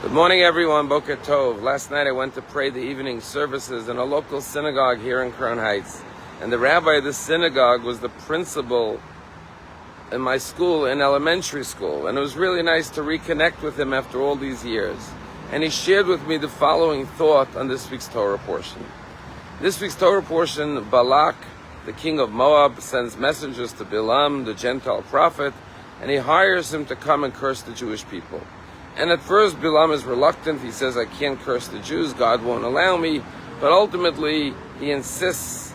Good morning, everyone. Boker Tov. Last night I went to pray the evening services in a local synagogue here in Crown Heights. And the rabbi of the synagogue was the principal in my school, in elementary school. And it was really nice to reconnect with him after all these years. And he shared with me the following thought on this week's Torah portion. This week's Torah portion, Balak, the king of Moab, sends messengers to Bilam, the Gentile prophet, and he hires him to come and curse the Jewish people. And at first Bilam is reluctant. He says, I can't curse the Jews, God won't allow me. But ultimately he insists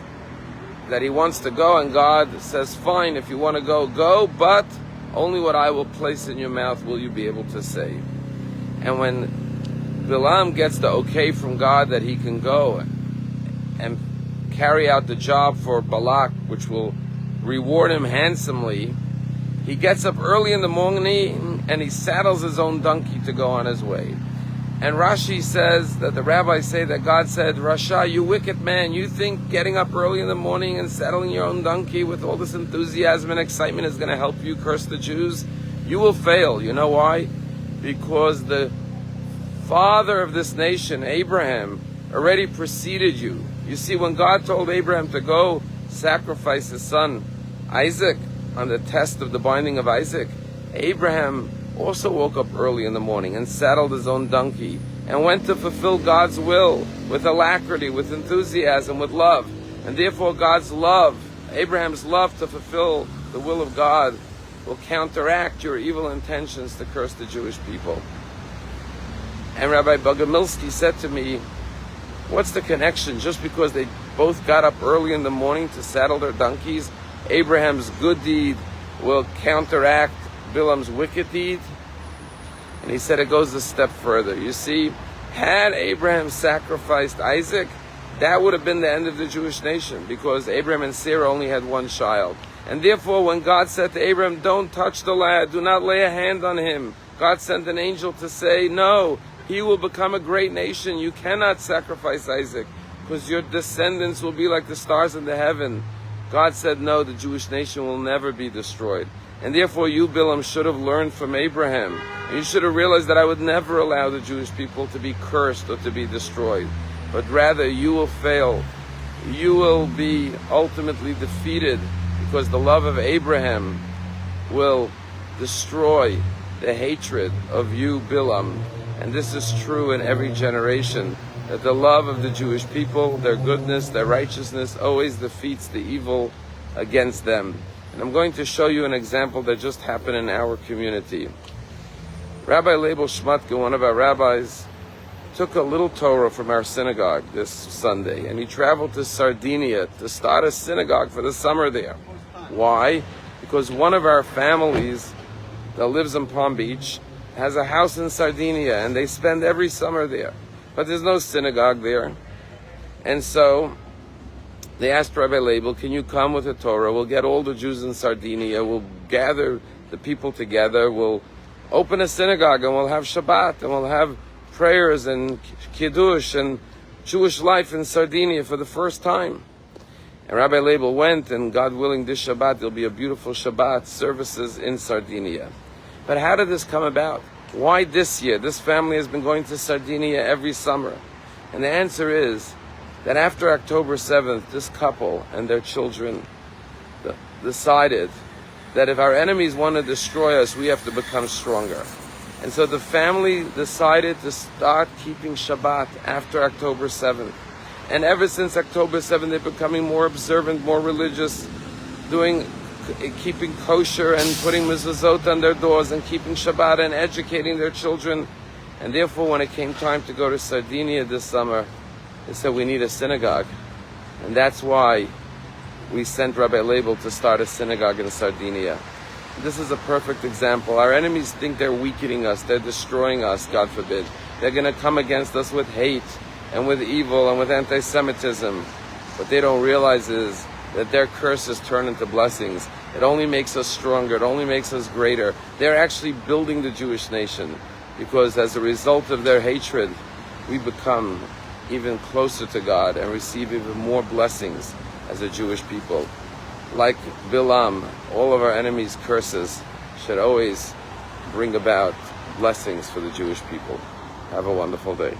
that he wants to go, and God says, fine, if you want to go, go, but only what I will place in your mouth will you be able to say. And when Bilam gets the okay from God that he can go and carry out the job for Balak, which will reward him handsomely, he gets up early in the morning and he saddles his own donkey to go on his way. And Rashi says that the rabbis say that God said, Rasha, you wicked man, you think getting up early in the morning and saddling your own donkey with all this enthusiasm and excitement is going to help you curse the Jews? You will fail. You know why? Because the father of this nation, Abraham, already preceded you. You see, when God told Abraham to go sacrifice his son Isaac on the test of the binding of Isaac, Abraham also woke up early in the morning and saddled his own donkey and went to fulfill God's will with alacrity, with enthusiasm, with love. And therefore God's love, Abraham's love to fulfill the will of God, will counteract your evil intentions to curse the Jewish people. And Rabbi Bogomilsky said to me, what's the connection? Just because they both got up early in the morning to saddle their donkeys, Abraham's good deed will counteract Bilam's wicked deed? And he said it goes a step further. You see, had Abraham sacrificed Isaac, that would have been the end of the Jewish nation, because Abraham and Sarah only had one child. And therefore, when God said to Abraham, don't touch the lad, do not lay a hand on him, God sent an angel to say, no, he will become a great nation. You cannot sacrifice Isaac, because your descendants will be like the stars in the heaven. God said, no, the Jewish nation will never be destroyed. And therefore you, Bilam, should have learned from Abraham. And you should have realized that I would never allow the Jewish people to be cursed or to be destroyed. But rather, you will fail. You will be ultimately defeated, because the love of Abraham will destroy the hatred of you, Bilam. And this is true in every generation, that the love of the Jewish people, their goodness, their righteousness, always defeats the evil against them. And I'm going to show you an example that just happened in our community. Rabbi Label Shmatke, one of our rabbis, took a little Torah from our synagogue this Sunday, and he traveled to Sardinia to start a synagogue for the summer there. Why? Because one of our families that lives in Palm Beach has a house in Sardinia, and they spend every summer there. But there's no synagogue there. And so they asked Rabbi Label, can you come with a Torah? We'll get all the Jews in Sardinia. We'll gather the people together. We'll open a synagogue, and we'll have Shabbat, and we'll have prayers and Kiddush and Jewish life in Sardinia for the first time. And Rabbi Label went, and God willing, this Shabbat, there'll be a beautiful Shabbat services in Sardinia. But how did this come about? Why this year? This family has been going to Sardinia every summer. And the answer is that after October 7th, this couple and their children decided that if our enemies want to destroy us, we have to become stronger. And so the family decided to start keeping Shabbat after October 7th. And ever since October 7th, they're becoming more observant, more religious, keeping kosher and putting mezuzot on their doors and keeping Shabbat and educating their children. And therefore, when it came time to go to Sardinia this summer, they said, we need a synagogue. And that's why we sent Rabbi Label to start a synagogue in Sardinia. This is a perfect example. Our enemies think they're weakening us, they're destroying us, God forbid. They're going to come against us with hate and with evil and with anti-Semitism. What they don't realize is that their curses turn into blessings. It only makes us stronger. It only makes us greater. They're actually building the Jewish nation, because as a result of their hatred, we become even closer to God and receive even more blessings as a Jewish people. Like Bilam, all of our enemies' curses should always bring about blessings for the Jewish people. Have a wonderful day.